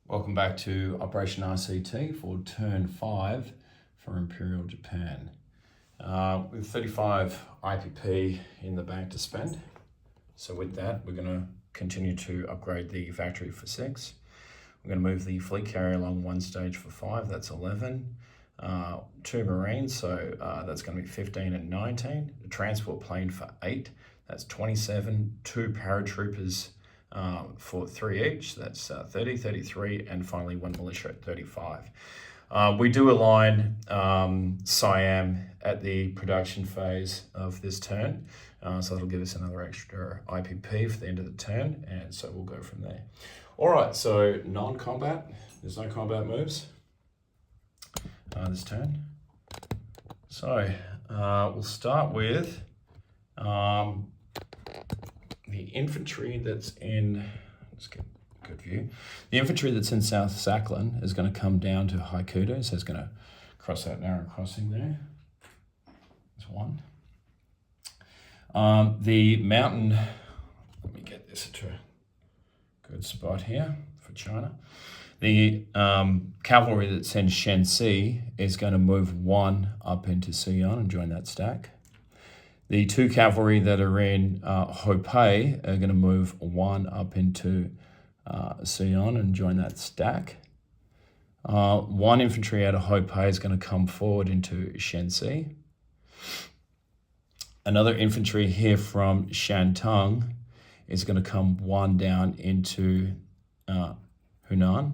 Welcome back to Operation RCT for Turn 5 for Imperial Japan. With 35 IPP in the bank to spend. So with that, we're going to continue to upgrade the factory for 6. We're going to move the fleet carrier along one stage for 5, that's 11. 2 Marines, so that's going to be 15 and 19. The transport plane for 8, that's 27. 2 paratroopers for 3 each, that's 30, 33, and finally 1 militia at 35. We do align Siam at the production phase of this turn, so that'll give us another extra IPP for the end of the turn, and so we'll go from there. All right, so non-combat, there's no combat moves this turn. So we'll start with the infantry that's in, let's get a good view. The infantry that's in South Sakhalin is going to come down to Haikudo, so it's going to cross that narrow crossing there. There's one. The mountain, let me get this into a good spot here for China. The cavalry that's in Shenxi is going to move 1 up into Sion and join that stack. The 2 cavalry that are in Hopei are going to move 1 up into Sion and join that stack. 1 infantry out of Hopei is going to come forward into Shenxi. Another infantry here from Shantung is going to come 1 down into Hunan.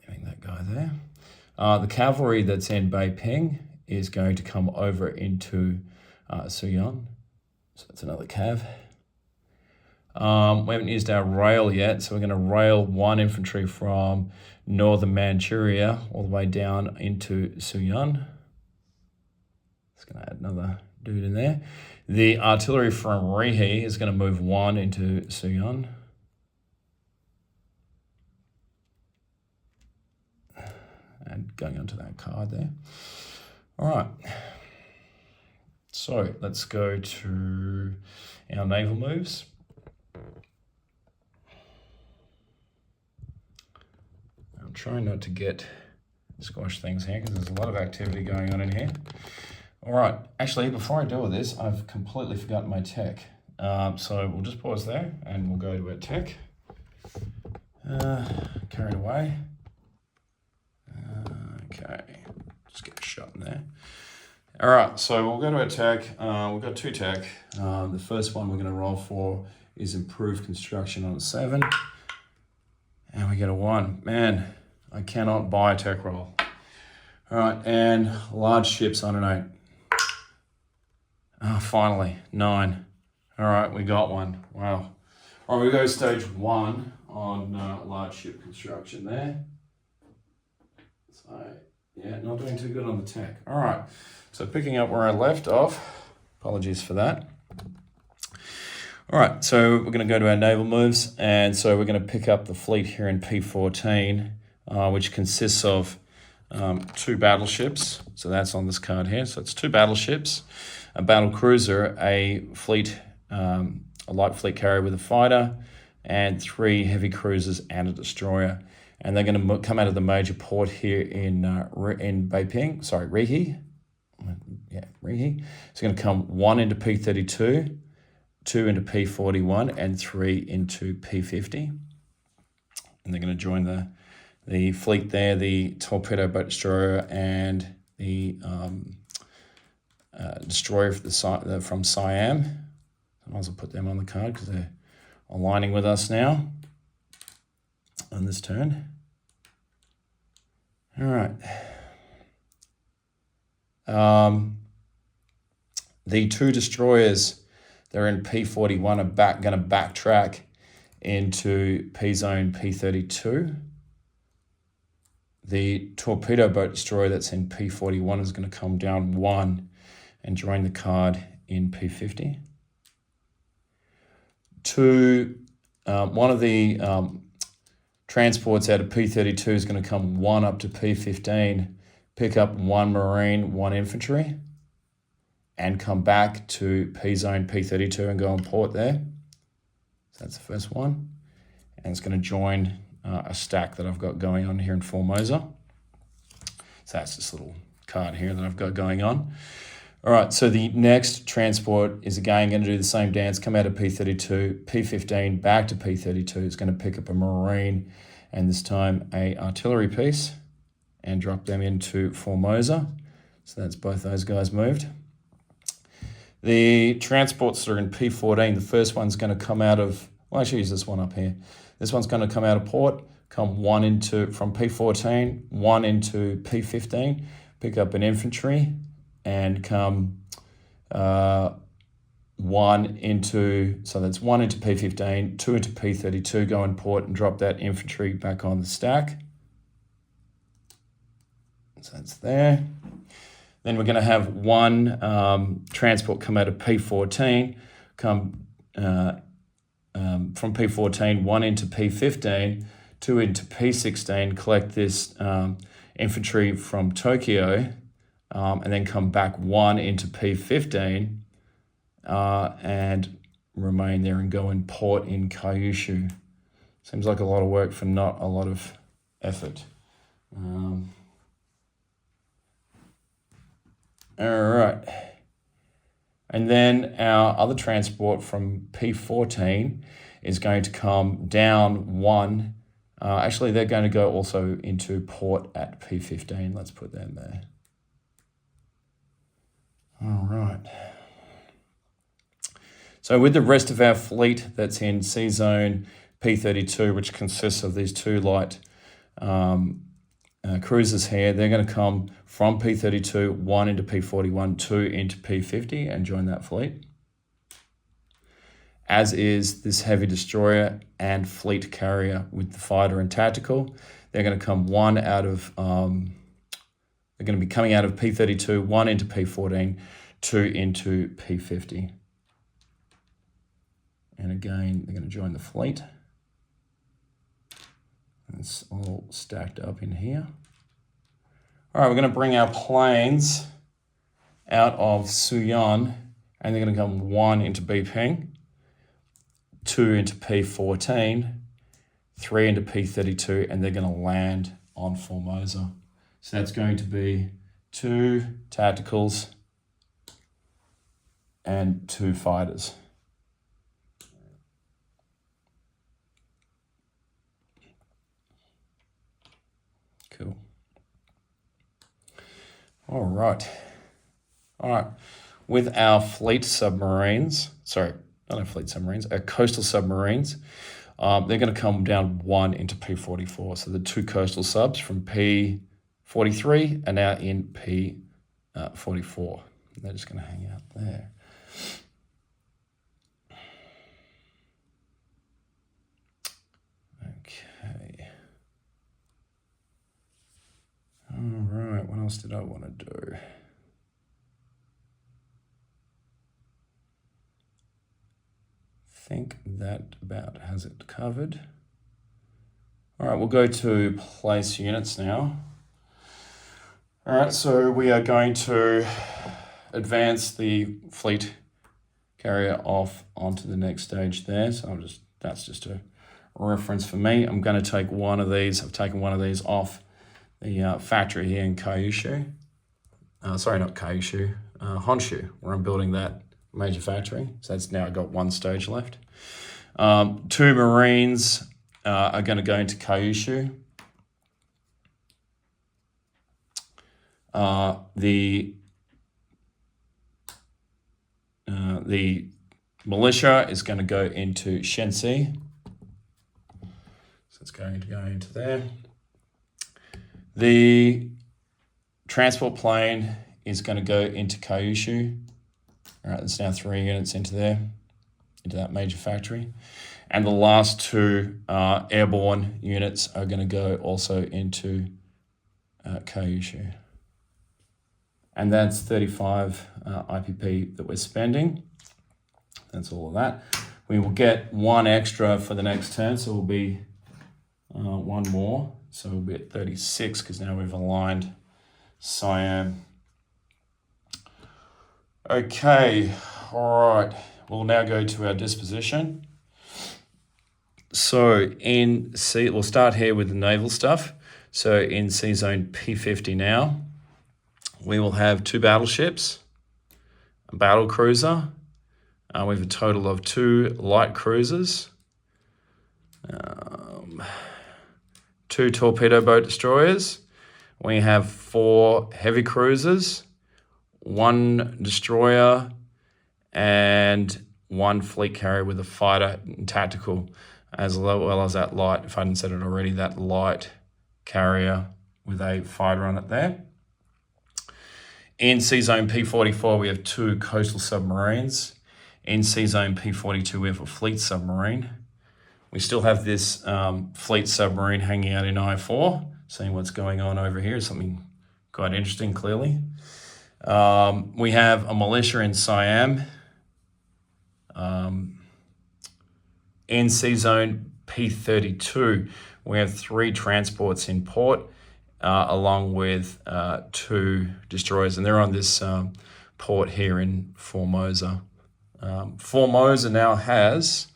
Leaving that guy there. The cavalry that's in Beiping is going to come over into Suyon. So that's another cav. We haven't used our rail yet, so we're going to rail 1 infantry from northern Manchuria all the way down into Suyon. It's going to add another dude in there. The artillery from Rihe is going to move 1 into Suyon. And going onto that card there. All right, so let's go to our naval moves. I'm trying not to squash things here because there's a lot of activity going on in here. All right, actually, before I do all this, I've completely forgotten my tech. So we'll just pause there and we'll go to our tech. Carried away. Okay. Just get a shot in there. All right, so we'll go to our tech. We've got 2 tech. The first one we're going to roll for is improved construction on a 7. And we get a 1. Man, I cannot buy a tech roll. All right, and large ships on an 8. Oh, finally, 9. All right, we got 1. Wow. All right, we go stage 1 on large ship construction there. So, yeah, not doing too good on the tech. All right, so picking up where I left off. Apologies for that. All right, so we're going to go to our naval moves, and so we're going to pick up the fleet here in P14, which consists of 2 battleships. So that's on this card here. So it's 2 battleships, a battle cruiser, a light fleet carrier with a fighter, and 3 heavy cruisers and a destroyer. And they're going to come out of the major port here in Beiping, Rihe. Yeah, Rihe. It's going to come 1 into P32, 2 into P41, and 3 into P50. And they're going to join the fleet there, the torpedo boat destroyer and the destroyer from Siam. I might as well put them on the card because they're aligning with us now on this turn. All right. The 2 destroyers, they're in P41, are going to backtrack into P-zone P32. The torpedo boat destroyer that's in P41 is going to come down 1 and join the card in P50. 2, one of the transports out of P32 is going to come 1 up to P15, pick up 1 Marine, 1 infantry, and come back to P-zone P32 and go on port there. So that's the first one. and it's going to join a stack that I've got going on here in Formosa. So that's this little card here that I've got going on. All right, so the next transport is again going to do the same dance, come out of P32, P15, back to P32. It's going to pick up a Marine and this time a artillery piece and drop them into Formosa. So that's both those guys moved. The transports that are in P14, the first one's going to come out of, well, actually use this one up here. This one's going to come out of port, come from P14, one into P15, pick up an infantry, and come one into P15, two into P32, go in port and drop that infantry back on the stack. So that's there. Then we're going to have one transport come out of P14, come from P14, one into P15, two into P16, collect this infantry from Tokyo, and then come back one into P15 and remain there and go in port in Kyushu. Seems like a lot of work for not a lot of effort. All right. And then our other transport from P14 is going to come down one. Actually, they're going to go also into port at P15. Let's put them there. All right. So with the rest of our fleet that's in C zone P32, which consists of these two light cruisers here, they're going to come from P32, one into P41, two into P50 and join that fleet. As is this heavy destroyer and fleet carrier with the fighter and tactical. They're going to come one out of, they're going to be coming out of P32, one into P14, two into P50. And again, they're going to join the fleet. It's all stacked up in here. All right, we're going to bring our planes out of Suyon, and they're going to come one into Beiping, two into P14, three into P32, and they're going to land on Formosa. So that's going to be two tacticals and two fighters. Cool. All right. With our fleet submarines, our coastal submarines, they're going to come down one into P44. So the two coastal subs from P43 are now in P44. They're just going to hang out there. Okay. All right, what else did I want to do? I think that about has it covered. All right, we'll go to place units now. All right, so we are going to advance the fleet carrier off onto the next stage there. So that's just a reference for me. I'm going to take one of these. I've taken one of these off the factory here in Kyushu. Sorry, not Kyushu, Honshu, where I'm building that major factory. So that's now got one stage left. Two Marines are going to go into Kyushu. The militia is going to go into Shensi. So it's going to go into there. The transport plane is going to go into Kyushu. All right, there's now 3 units into there, into that major factory. And the last two airborne units are going to go also into Kyushu. And that's 35 IPP that we're spending. That's all of that. We will get one extra for the next turn, so we'll be one more. So we'll be at 36 because now we've aligned Siam. Okay, all right. We'll now go to our disposition. So we'll start here with the naval stuff. So in Sea Zone P50 now, we will have 2 battleships, a battle cruiser. We have a total of 2 light cruisers, 2 torpedo boat destroyers. We have 4 heavy cruisers, 1 destroyer, and 1 fleet carrier with a fighter and tactical, as well as that light, if I hadn't said it already, that light carrier with a fighter on it there. In Sea Zone P44, we have 2 coastal submarines. In Sea Zone P42, we have a fleet submarine. We still have this fleet submarine hanging out in I4, seeing what's going on over here. Something quite interesting, clearly. We have a militia in Siam. In Sea Zone P32, we have 3 transports in port, along with 2 destroyers, and they're on this port here in Formosa. Formosa now has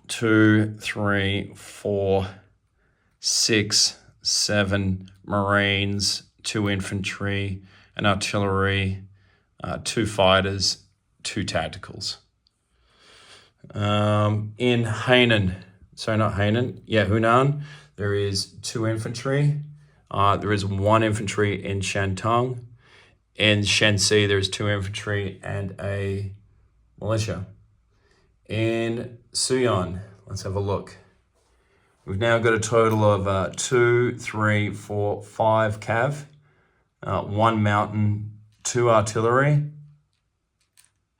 2, 3, 4, 6, 7 Marines, 2 infantry, an artillery, 2 fighters, 2 tacticals. In Hunan, there is 2 infantry. There is 1 infantry in Shantung. In Shensi, there's 2 infantry and a militia. In Suyon, let's have a look. We've now got a total of 2, 3, 4, 5 cav, 1 mountain, 2 artillery.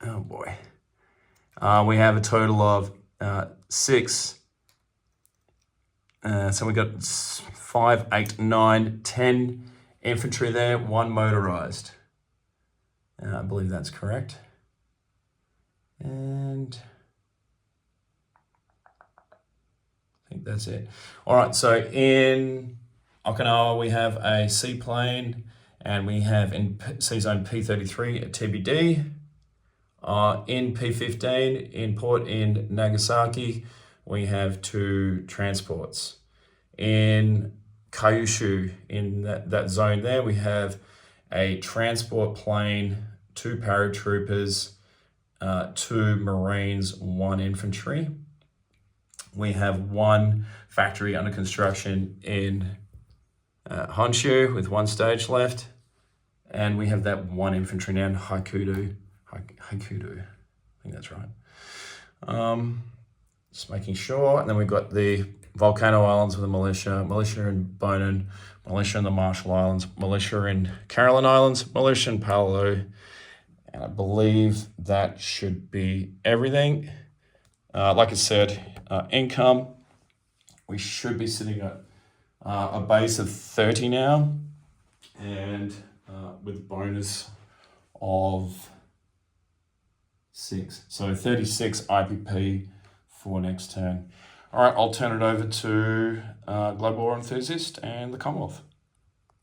Oh boy. We have a total of 6. So we got 5, 8, 9, 10 infantry there, 1 motorized. I believe that's correct. And I think that's it. All right, so in Okinawa, we have a seaplane, and we have in Sea Zone P33 a TBD. In P15, in port in Nagasaki, we have 2 transports. In Kyushu, in that zone there, we have a transport plane, 2 paratroopers, 2 Marines, 1 infantry. We have 1 factory under construction in Honshu with 1 stage left. And we have that 1 infantry now in Haikudo. I think that's right. Just making sure. And then we've got the Volcano Islands with a militia in Bonin, militia in the Marshall Islands, militia in Caroline Islands, militia in Palau. And I believe that should be everything. Like I said, income, we should be sitting at a base of 30 now, and with bonus of 6. So 36 IPP for next turn. All right, I'll turn it over to Global War Enthusiast and the Commonwealth.